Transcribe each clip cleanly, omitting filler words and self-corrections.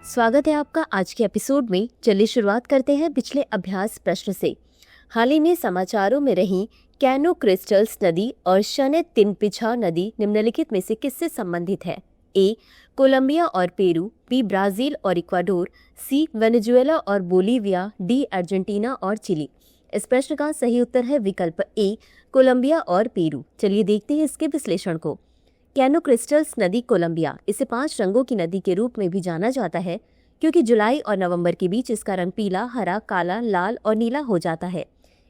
स्वागत है आपका आज के एपिसोड में। चलिए शुरुआत करते हैं पिछले अभ्यास प्रश्न से। हाल ही में समाचारों में रही कैनो क्रिस्टल्स नदी और शने तिनपिछा नदी निम्नलिखित में से किससे संबंधित है? ए. कोलंबिया और पेरू, बी. ब्राजील और इक्वाडोर, सी. वेनेजुएला और बोलीविया, डी. अर्जेंटीना और चिली। इस प्रश्न का सही उत्तर है विकल्प ए. कोलंबिया और पेरू। चलिए देखते हैं इसके विश्लेषण को। कैनो क्रिस्टल्स नदी कोलंबिया, इसे 5 रंगों की नदी के रूप में भी जाना जाता है क्योंकि जुलाई और नवंबर के बीच इसका रंग पीला, हरा, काला, लाल और नीला हो जाता है।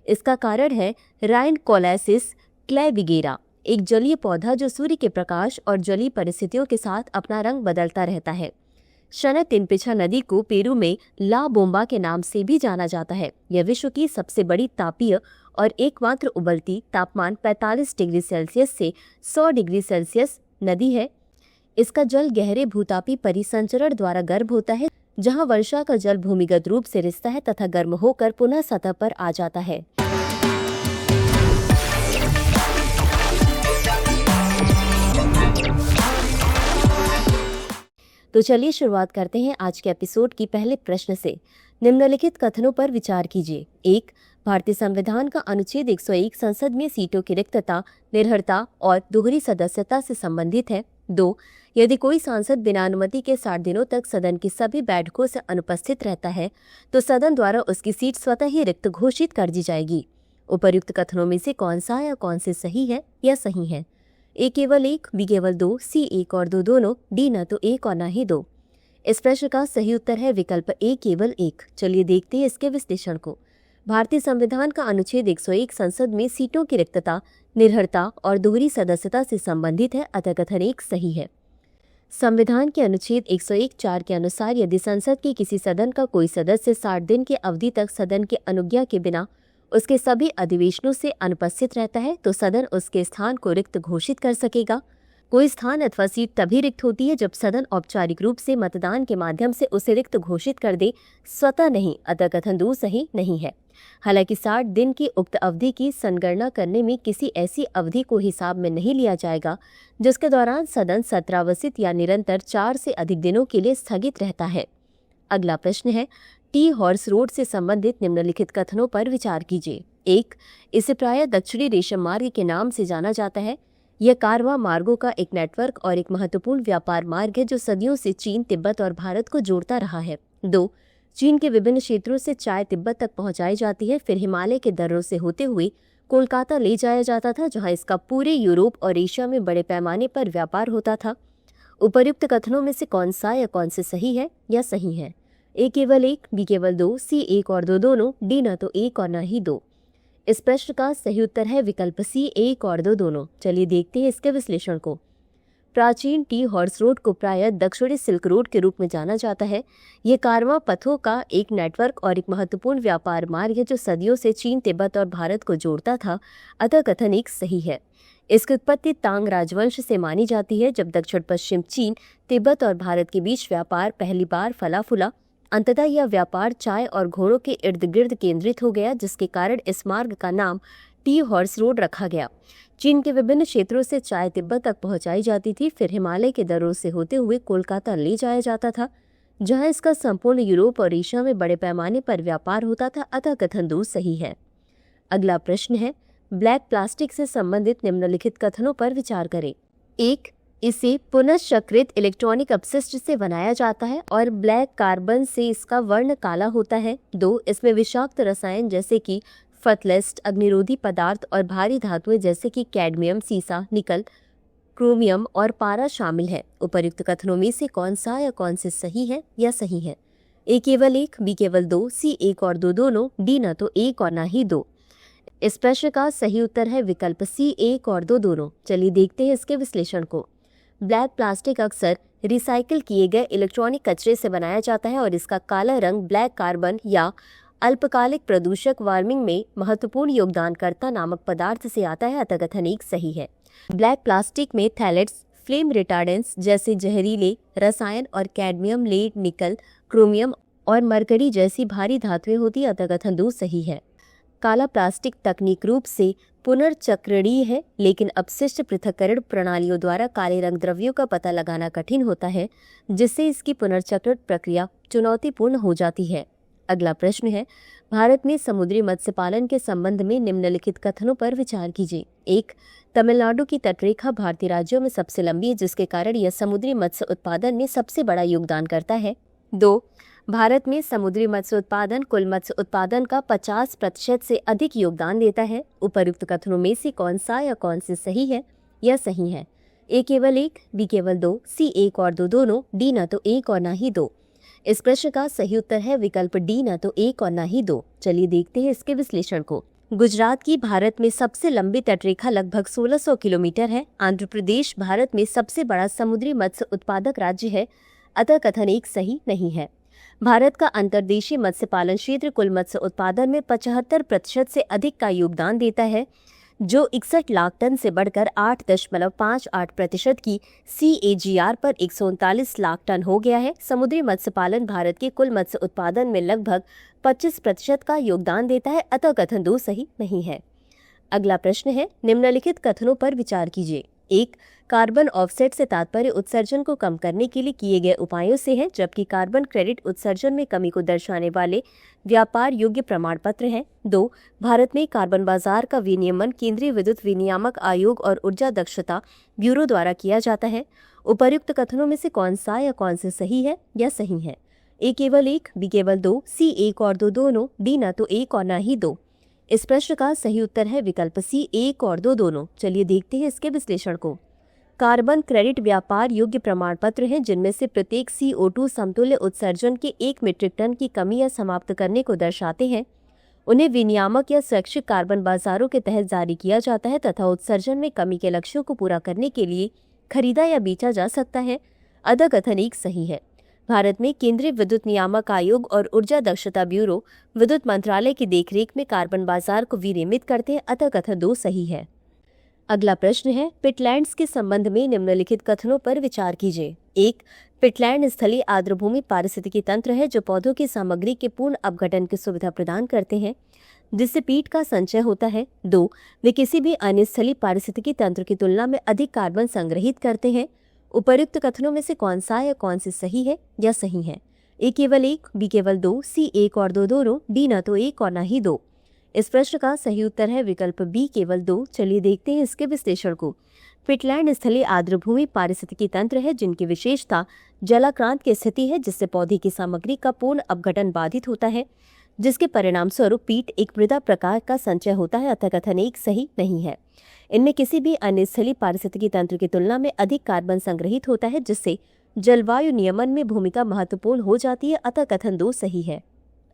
इसका कारण है राइनकोलैसिस क्लेविगेरा, एक जलीय पौधा जो सूर्य के प्रकाश और जलीय परिस्थितियों के साथ अपना रंग बदलता रहता है। शने तिनपिछा नदी को पेरू में ला बोम्बा के नाम से भी जाना जाता है। यह विश्व की सबसे बड़ी तापीय और एकमात्र उबलती तापमान 45 डिग्री सेल्सियस से 100 डिग्री सेल्सियस नदी है। इसका जल गहरे भूतापी परिसंचरण द्वारा गर्म होता है, जहां वर्षा का जल भूमिगत रूप से रिसता है तथा गर्म होकर पुनः सतह पर आ जाता है। तो चलिए शुरुआत करते हैं आज के एपिसोड की पहले प्रश्न से। निम्नलिखित कथनों पर विचार कीजिए। 1. भारतीय संविधान का अनुच्छेद 101 संसद में सीटों की रिक्तता, निर्भरता और दोहरी सदस्यता से संबंधित है। 2. यदि कोई सांसद बिना अनुमति के 60 दिनों तक सदन की सभी बैठकों से अनुपस्थित रहता है तो सदन द्वारा उसकी सीट स्वतः ही रिक्त घोषित कर दी जाएगी। उपर्युक्त कथनों में से कौन सा या कौन से सही है या सही है? ए केवल 1, बी केवल 2, सी 1 और 2 दोनों, डी न तो 1 और न ही 2। इस प्रश्न का सही उत्तर है विकल्प ए केवल 1। चलिए देखते हैं इसके विश्लेषण को। भारतीय संविधान का अनुच्छेद 101 संसद में सीटों की रिक्तता, निर्भरता और दोहरी सदस्यता से संबंधित है, अतः कथन 1 सही है। संविधान के अनुच्छेद 101(4) के अनुसार यदि संसद के किसी सदन का कोई सदस्य 60 दिन की अवधि तक सदन के अनुज्ञा के बिना उसके सभी अधिवेशनों से अनुपस्थित रहता है तो सदन उसके स्थान को रिक्त घोषित कर सकेगा। कोई स्थान अथवा सीट तभी रिक्त होती है जब सदन औपचारिक रूप से मतदान के माध्यम से उसे रिक्त घोषित कर दे, स्वतः नहीं, अतः कथन 2 सही नहीं है। हालांकि 60 दिन की उक्त अवधि की संगणना करने में किसी ऐसी अवधि को हिसाब में नहीं लिया जाएगा जिसके दौरान सदन सत्रावसित या निरंतर 4 से अधिक दिनों के लिए स्थगित रहता है। अगला प्रश्न है, टी हॉर्स रोड से संबंधित निम्नलिखित कथनों पर विचार कीजिए। 1. इसे प्रायः दक्षिणी रेशम मार्ग के नाम से जाना जाता है। यह कारवां मार्गों का एक नेटवर्क और एक महत्वपूर्ण व्यापार मार्ग है जो सदियों से चीन, तिब्बत और भारत को जोड़ता रहा है। 2. चीन के विभिन्न क्षेत्रों से चाय तिब्बत तक पहुंचाई जाती है, फिर हिमालय के दर्रों से होते हुए कोलकाता ले जाया जाता था, जहां इसका पूरे यूरोप और एशिया में बड़े पैमाने पर व्यापार होता था। उपर्युक्त कथनों में से कौन सा या कौन से सही है या सही है? ए केवल 1, बी केवल 2, सी 1 और 2 दोनों, डी न तो 1 और न ही 2। इस प्रश्न का सही उत्तर है विकल्प सी 1 और 2 दोनों। चलिए देखते हैं इसके विश्लेषण को। प्राचीन टी हॉर्स रोड को प्रायः दक्षिणी सिल्क रोड के रूप में जाना जाता है। यह कारवां पथों का एक नेटवर्क और एक महत्वपूर्ण व्यापार मार्ग है जो सदियों से चीन, तिब्बत और भारत को जोड़ता था, अतः कथन 1 सही है। इसकी उत्पत्ति तांग राजवंश से मानी जाती है, जब दक्षिण पश्चिम चीन, तिब्बत और भारत के बीच व्यापार पहली बार फला फूला। अंततः यह व्यापार चाय और घोड़ों के इर्द गिर्द केंद्रित हो गया, जिसके कारण इस मार्ग का नाम टी हॉर्स रोड रखा गया। चीन के विभिन्न क्षेत्रों से चाय तिब्बत तक पहुंचाई जाती थी, फिर हिमालय के दर्रों से होते हुए कोलकाता ले जाया जाता था, जहां इसका संपूर्ण यूरोप और एशिया में बड़े पैमाने पर व्यापार होता था, अतः कथन 2 सही है। अगला प्रश्न है, ब्लैक प्लास्टिक से संबंधित निम्नलिखित कथनों पर विचार करें। 1. इसे पुनःचक्रित इलेक्ट्रॉनिक अपशिष्ट से बनाया जाता है और ब्लैक कार्बन से इसका वर्ण काला होता है। 2. इसमें विषाक्त रसायन जैसे कि फतलेस्ट, अग्निरोधी पदार्थ और भारी धातुएं जैसे कि कैडमियम, सीसा, निकल, क्रोमियम और पारा शामिल है। उपर्युक्त कथनों में से कौन सा या कौन से सही है या सही है? ए केवल 1, बी केवल 2, सी 1 और 2 दोनों, डी न तो 1 और न ही 2। इस प्रश्न का सही उत्तर है विकल्प सी 1 और 2 दोनों। चलिए देखते हैं इसके विश्लेषण को। ब्लैक प्लास्टिक अक्सर रिसाइकिल किए गए इलेक्ट्रॉनिक कचरे से बनाया जाता है और इसका काला रंग ब्लैक कार्बन या अल्पकालिक प्रदूषक वार्मिंग में महत्वपूर्ण योगदानकर्ता नामक पदार्थ से आता है, अतः कथन 1 सही है। ब्लैक प्लास्टिक में थैलेट्स, फ्लेम रिटार्डेंट्स जैसे जहरीले रसायन और कैडमियम, लेड, निकल, क्रोमियम और मरकरी जैसी भारी धातुएं होती, अतः कथन 2 सही है। काला प्लास्टिक तकनीक रूप से पुनर्चक्रणीय है, लेकिन अपशिष्ट पृथक्करण प्रणालियों द्वारा काले रंग द्रव्यों का पता लगाना कठिन होता है, जिससे इसकी पुनर्चक्रण प्रक्रिया चुनौतीपूर्ण हो जाती है। अगला प्रश्न है, भारत में समुद्री मत्स्य पालन के संबंध में निम्नलिखित कथनों पर विचार कीजिए। 1. तमिलनाडु की तटरेखा भारतीय राज्यों में सबसे लंबी है, जिसके कारण यह समुद्री मत्स्य उत्पादन में सबसे बड़ा योगदान करता है। 2. भारत में समुद्री मत्स्य उत्पादन कुल मत्स्य उत्पादन का 50% से अधिक योगदान देता है। उपर्युक्त कथनों में से कौन सा या कौन से सही है या सही है? ए केवल 1, बी केवल 2, सी 1 और 2 दोनों, डी न तो 1 और न ही 2। इस प्रश्न का सही उत्तर है विकल्प डी, न तो 1 और न ही 2। चलिए देखते हैं इसके विश्लेषण को। गुजरात की भारत में सबसे लंबी तटरेखा लगभग 1600 किलोमीटर है। आंध्र प्रदेश भारत में सबसे बड़ा समुद्री मत्स्य उत्पादक राज्य है, अतः कथन 1 सही नहीं है। भारत का अंतर्देशीय मत्स्य पालन क्षेत्र कुल मत्स्य उत्पादन में 75% से अधिक का योगदान देता है, जो 61 लाख टन से बढ़कर 8.58% की CAGR पर 139 लाख टन हो गया है। समुद्री मत्स्य पालन भारत के कुल मत्स्य उत्पादन में लगभग 25% का योगदान देता है, अतः कथन 2 सही नहीं है। अगला प्रश्न है, निम्नलिखित कथनों पर विचार कीजिए। 1. कार्बन ऑफसेट से तात्पर्य उत्सर्जन को कम करने के लिए किए गए उपायों से है, जबकि कार्बन क्रेडिट उत्सर्जन में कमी को दर्शाने वाले व्यापार योग्य प्रमाण पत्र हैं। 2. भारत में कार्बन बाजार का विनियमन केंद्रीय विद्युत विनियामक आयोग और ऊर्जा दक्षता ब्यूरो द्वारा किया जाता है। उपर्युक्त कथनों में से कौन सा या कौन से सही है या सही है? ए केवल 1, बी केवल 2, सी 1 और 2 दोनों, डी न तो 1 और न ही 2। इस प्रश्न का सही उत्तर है विकल्प सी, 1 और 2 दोनों। चलिए देखते हैं इसके विश्लेषण को। कार्बन क्रेडिट व्यापार योग्य प्रमाण पत्र हैं, जिनमें से प्रत्येक CO2 समतुल्य उत्सर्जन के 1 मीट्रिक टन की कमी या समाप्त करने को दर्शाते हैं। उन्हें विनियामक या स्वैच्छिक कार्बन बाजारों के तहत जारी किया जाता है तथा उत्सर्जन में कमी के लक्ष्यों को पूरा करने के लिए खरीदा या बेचा जा सकता है, अतः कथन 1 सही है। भारत में केंद्रीय विद्युत नियामक आयोग और ऊर्जा दक्षता ब्यूरो विद्युत मंत्रालय की देखरेख में कार्बन बाजार को विनियमित करते हैं, अतः कथन 2 सही है। अगला प्रश्न है, पिटलैंड्स के संबंध में निम्नलिखित कथनों पर विचार कीजिए। 1. पिटलैंड स्थलीय आर्द्रभूमि पारिस्थितिकी तंत्र है, जो पौधों की सामग्री के पूर्ण अपघटन की सुविधा प्रदान करते हैं, जिससे पीट का संचय होता है। 2. वे किसी भी अन्य स्थलीय पारिस्थितिकी तंत्र की तुलना में अधिक कार्बन संग्रहित करते हैं। उपर्युक्त कथनों में से कौन सा या कौन से सही है या सही है? ए केवल 1, बी केवल 2, सी 1 और 2 दोनों, डी न तो 1 और न ही 2। इस प्रश्न का सही उत्तर है विकल्प बी, केवल 2। चलिए देखते हैं इसके विश्लेषण को। पिटलैंड स्थलीय आर्द्रभूमि पारिस्थितिकी तंत्र है, जिनकी विशेषता जलाक्रांत की स्थिति है, जिससे पौधे की सामग्री का पूर्ण अपघटन बाधित होता है, जिसके परिणाम स्वरूप पीट एक मृदा प्रकार का संचय होता है, अतः कथन 1 सही नहीं है। इनमें किसी भी अन्य स्थलीय पारिस्थितिकी तंत्र की तुलना में अधिक कार्बन संग्रहित होता है, जिससे जलवायु नियमन में भूमिका महत्वपूर्ण हो जाती है, अतः कथन 2 सही है।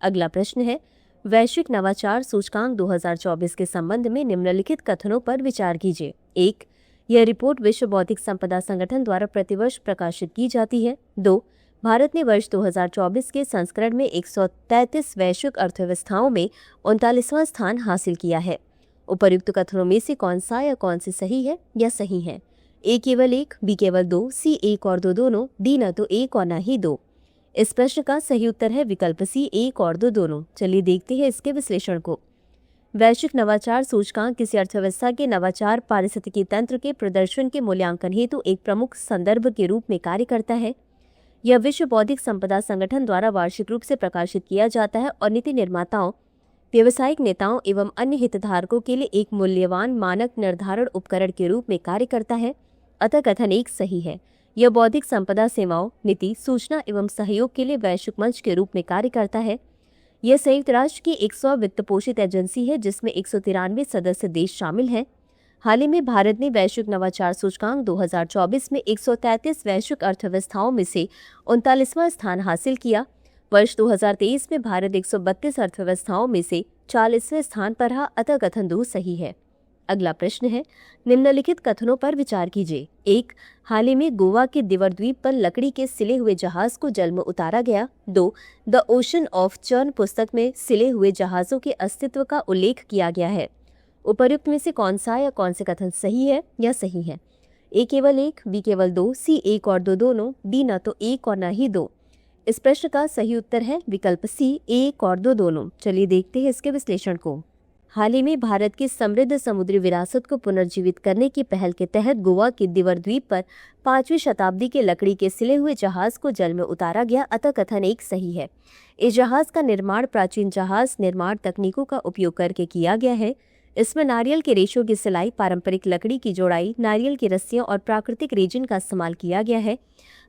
अगला प्रश्न है, वैश्विक नवाचार सूचकांक 2024 के संबंध में निम्नलिखित कथनों पर विचार कीजिए। 1. यह रिपोर्ट विश्व बौद्धिक संपदा संगठन द्वारा प्रतिवर्ष प्रकाशित की जाती है। 2. भारत ने वर्ष 2024 के संस्करण में 133 वैश्विक अर्थव्यवस्थाओं में 39वां स्थान हासिल किया है। उपर्युक्त कथनों में से कौन सा या कौन से सही है या सही है? ए केवल 1, बी केवल 2, सी 1 और 2 दोनों, डी न तो 1 और न ही 2। इस प्रश्न का सही उत्तर है विकल्प सी, 1 और 2 दोनों। चलिए देखते हैं इसके विश्लेषण को। वैश्विक नवाचार सूचकांक किसी अर्थव्यवस्था के नवाचार पारिस्थितिकी तंत्र के प्रदर्शन के मूल्यांकन हेतु एक प्रमुख संदर्भ के रूप में कार्य करता है। यह विश्व बौद्धिक संपदा संगठन द्वारा वार्षिक रूप से प्रकाशित किया जाता है और नीति निर्माताओं, व्यावसायिक नेताओं एवं अन्य हितधारकों के लिए एक मूल्यवान मानक निर्धारण उपकरण के रूप में कार्य करता है, अतः कथन 1 सही है। यह बौद्धिक संपदा सेवाओं, नीति, सूचना एवं सहयोग के लिए वैश्विक मंच के रूप में कार्य करता है। यह संयुक्त राष्ट्र की 100 वित्त पोषित एजेंसी है, जिसमें 193 सदस्य देश शामिल हैं। हाल ही में भारत ने वैश्विक नवाचार सूचकांक 2024 में 133 वैश्विक अर्थव्यवस्थाओं में से 39वां स्थान हासिल किया। वर्ष 2023 में भारत 132 अर्थव्यवस्थाओं में से 40वें स्थान पर रहा, अतः कथन 2 सही है। अगला प्रश्न है, निम्नलिखित कथनों पर विचार कीजिए। 1. हाल ही में गोवा के दिवर द्वीप पर लकड़ी के सिले हुए जहाज को जल में उतारा गया। 2. द ओशन ऑफ चर्न पुस्तक में सिले हुए जहाजों के अस्तित्व का उल्लेख किया गया है। उपर्युक्त में से कौन सा या कौन से कथन सही है या सही है? ए केवल 1, बी केवल 2, सी 1 और 2 दोनों, डी न तो 1 और न ही 2। इस प्रश्न का सही उत्तर है विकल्प सी, 1 और 2 दोनों। चलिए देखते हैं इसके विश्लेषण को। हाल ही में भारत की समृद्ध समुद्री विरासत को पुनर्जीवित करने की पहल के तहत गोवा के दिवर द्वीप पर 5वीं शताब्दी के लकड़ी के सिले हुए जहाज को जल में उतारा गया, अतः कथन एक सही है। इस जहाज का निर्माण प्राचीन जहाज निर्माण तकनीकों का उपयोग करके किया गया है। इसमें नारियल के रेशों की सिलाई, पारंपरिक लकड़ी की जोड़ाई, नारियल की रस्सियां और प्राकृतिक रेजिन का इस्तेमाल किया गया है।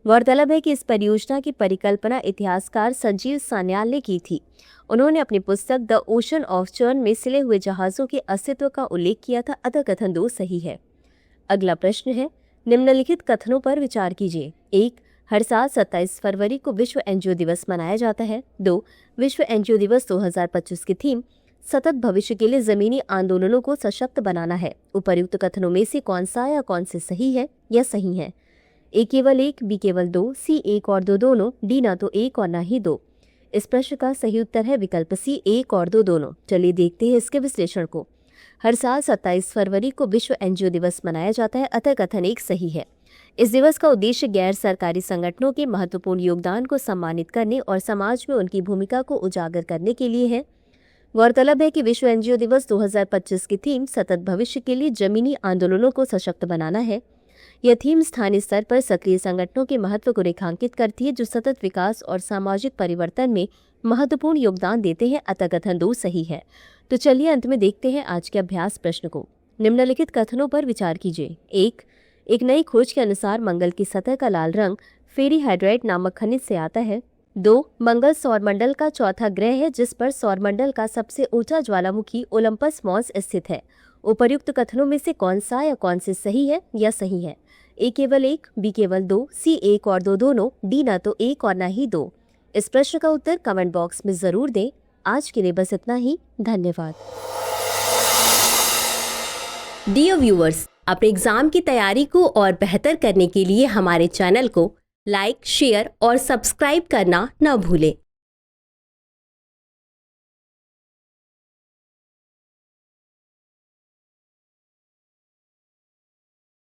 गौरतलब है कि इस परियोजना की परिकल्पना इतिहासकार संजीव सान्याल ने की थी। उन्होंने अपनी पुस्तक द ओशन ऑफ चर्न में सिले हुए जहाजों के अस्तित्व का उल्लेख किया था, अतः कथन 2 सही है। अगला प्रश्न है, निम्नलिखित कथनों पर विचार कीजिए। 1. हर साल 27 फरवरी को विश्व एनजीओ दिवस मनाया जाता है। 2. विश्व एनजीओ दिवस 2025 की थीम सतत भविष्य के लिए जमीनी आंदोलनों को सशक्त बनाना है। उपर्युक्त कथनों में से कौन सा या कौन से सही है या सही है? ए केवल 1, बी केवल 2, सी 1 और 2 दोनों, डी ना तो 1 और ना ही 2। इस प्रश्न का सही उत्तर है विकल्प सी, 1 और 2 दोनों। चलिए देखते हैं इसके विश्लेषण को। हर साल 27 फरवरी को विश्व एनजीओ दिवस मनाया जाता है, अतः कथन 1 सही है। इस दिवस का उद्देश्य गैर सरकारी संगठनों के महत्वपूर्ण योगदान को सम्मानित करने और समाज में उनकी भूमिका को उजागर करने के लिए है। गौरतलब है कि विश्व एनजीओ दिवस 2025 की थीम सतत भविष्य के लिए जमीनी आंदोलनों को सशक्त बनाना है। यह थीम स्थानीय स्तर पर सक्रिय संगठनों के महत्व को रेखांकित करती है, जो सतत विकास और सामाजिक परिवर्तन में महत्वपूर्ण योगदान देते हैं, अतः कथन 2 सही है। तो चलिए अंत में देखते हैं आज के अभ्यास प्रश्न को। निम्नलिखित कथनों पर विचार कीजिए। 1. एक नई खोज के अनुसार मंगल की सतह का लाल रंग फेरी हाइड्राइट नामक खनिज से आता है। 2. मंगल सौरमंडल का चौथा ग्रह है, जिस पर सौरमंडल का सबसे ऊंचा ज्वालामुखी ओलंपस मॉन्स स्थित है। उपर्युक्त कथनों में से कौन सा या कौन से सही है या सही है? ए केवल 1, बी केवल 2, सी 1 और 2 दोनों, डी ना तो 1 और ना ही 2। इस प्रश्न का उत्तर कमेंट बॉक्स में जरूर दें। आज के लिए बस इतना ही। धन्यवाद। डियर व्यूअर्स, अपने एग्जाम की तैयारी को और बेहतर करने के लिए हमारे चैनल को लाइक, शेयर और सब्सक्राइब करना न भूलें।